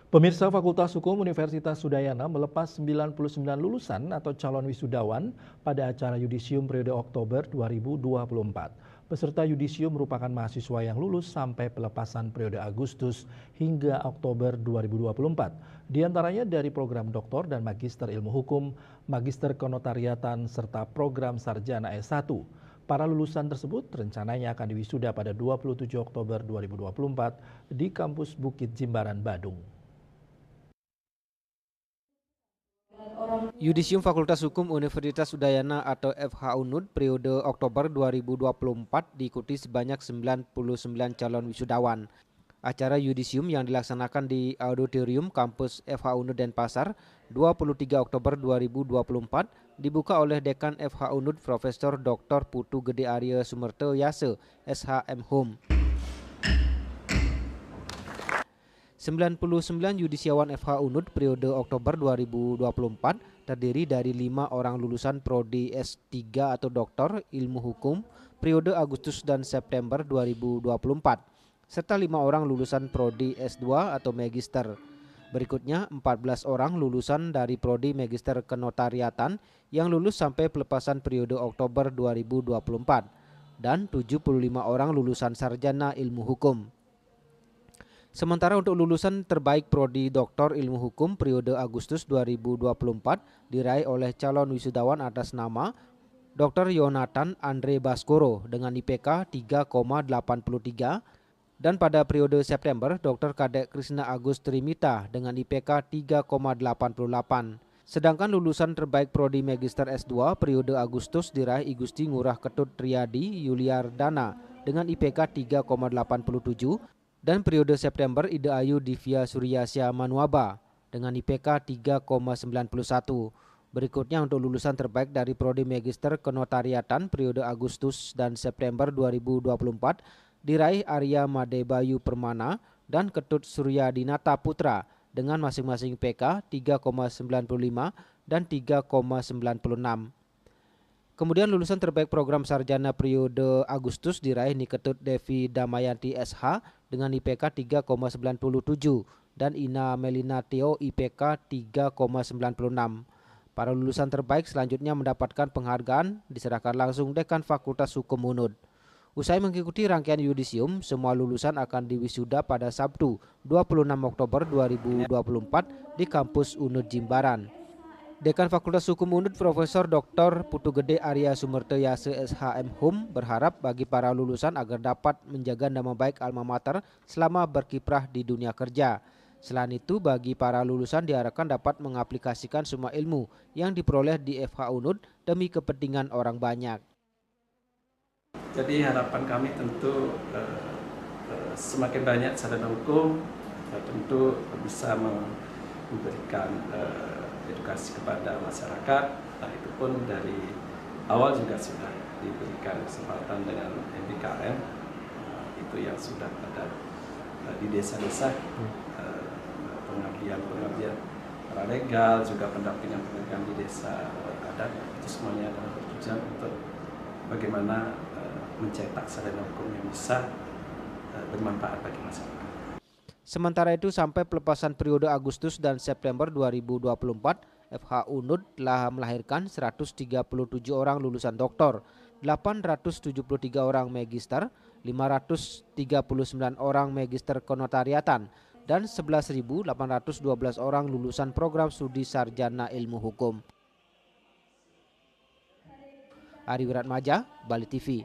Pemirsa Fakultas Hukum Universitas Udayana melepas 99 lulusan atau calon wisudawan pada acara yudisium periode Oktober 2024. Peserta yudisium merupakan mahasiswa yang lulus sampai pelepasan periode Agustus hingga Oktober 2024. Di antaranya dari program doktor dan magister ilmu hukum, magister kenotariatan, serta program sarjana S1. Para lulusan tersebut rencananya akan diwisuda pada 27 Oktober 2024 di kampus Bukit Jimbaran, Badung. Yudisium Fakultas Hukum Universitas Udayana atau FH-UNUD periode Oktober 2024 diikuti sebanyak 99 calon wisudawan. Acara yudisium yang dilaksanakan di Auditorium Kampus FH-UNUD Denpasar 23 Oktober 2024 dibuka oleh Dekan FH-UNUD Profesor Dr. Putu Gede Arya Sumerto-Yase, SHM Hum. 99 yudisiawan FH-UNUD periode Oktober 2024 terdiri dari 5 orang lulusan Prodi S3 atau Doktor Ilmu Hukum periode Agustus dan September 2024 serta 5 orang lulusan Prodi S2 atau Magister. Berikutnya 14 orang lulusan dari Prodi Magister Kenotariatan yang lulus sampai pelepasan periode Oktober 2024 dan 75 orang lulusan Sarjana Ilmu Hukum. Sementara untuk lulusan terbaik Prodi Doktor Ilmu Hukum periode Agustus 2024 diraih oleh calon wisudawan atas nama Dr. Yonatan Andre Baskoro dengan IPK 3,83 dan pada periode September Dr. Kadek Krisna Agus Trimita dengan IPK 3,88. Sedangkan lulusan terbaik Prodi Magister S2 periode Agustus diraih I Gusti Ngurah Ketut Riyadi Yuliardana dengan IPK 3,87 dan periode September Ida Ayu Divya Suryasya Manuaba dengan IPK 3,91. Berikutnya untuk lulusan terbaik dari Prodi Magister Kenotariatan periode Agustus dan September 2024 diraih Arya Madebayu Permana dan Ketut Suryadinata Putra dengan masing-masing IPK 3,95 dan 3,96. Kemudian lulusan terbaik program sarjana periode Agustus diraih Niketut Devi Damayanti SH dengan IPK 3,97 dan Ina Melina Theo IPK 3,96. Para lulusan terbaik selanjutnya mendapatkan penghargaan diserahkan langsung Dekan Fakultas Hukum UNUD. Usai mengikuti rangkaian yudisium, semua lulusan akan diwisuda pada Sabtu 26 Oktober 2024 di kampus UNUD Jimbaran. Dekan Fakultas Hukum UNUD Profesor Dr. Putu Gede Arya Sumerto-Yase SHM Hum berharap bagi para lulusan agar dapat menjaga nama baik alma mater selama berkiprah di dunia kerja. Selain itu, bagi para lulusan diharapkan dapat mengaplikasikan semua ilmu yang diperoleh di FH UNUD demi kepentingan orang banyak. Jadi harapan kami tentu semakin banyak sarjana hukum tentu bisa memberikan edukasi kepada masyarakat. Nah, itu pun dari awal juga sudah diberikan kesempatan dengan MBKM itu yang sudah ada di desa-desa, pengabdian paralegal, juga pendampingan di desa adat. Itu semuanya adalah bertujuan untuk bagaimana mencetak sarjana hukum yang bisa bermanfaat bagi masyarakat. Sementara itu sampai pelepasan periode Agustus dan September 2024, FH UNUD telah melahirkan 137 orang lulusan doktor, 873 orang magister, 539 orang magister kenotariatan, dan 11.812 orang lulusan program studi sarjana ilmu hukum. Ari Wiratmaja, Bali TV.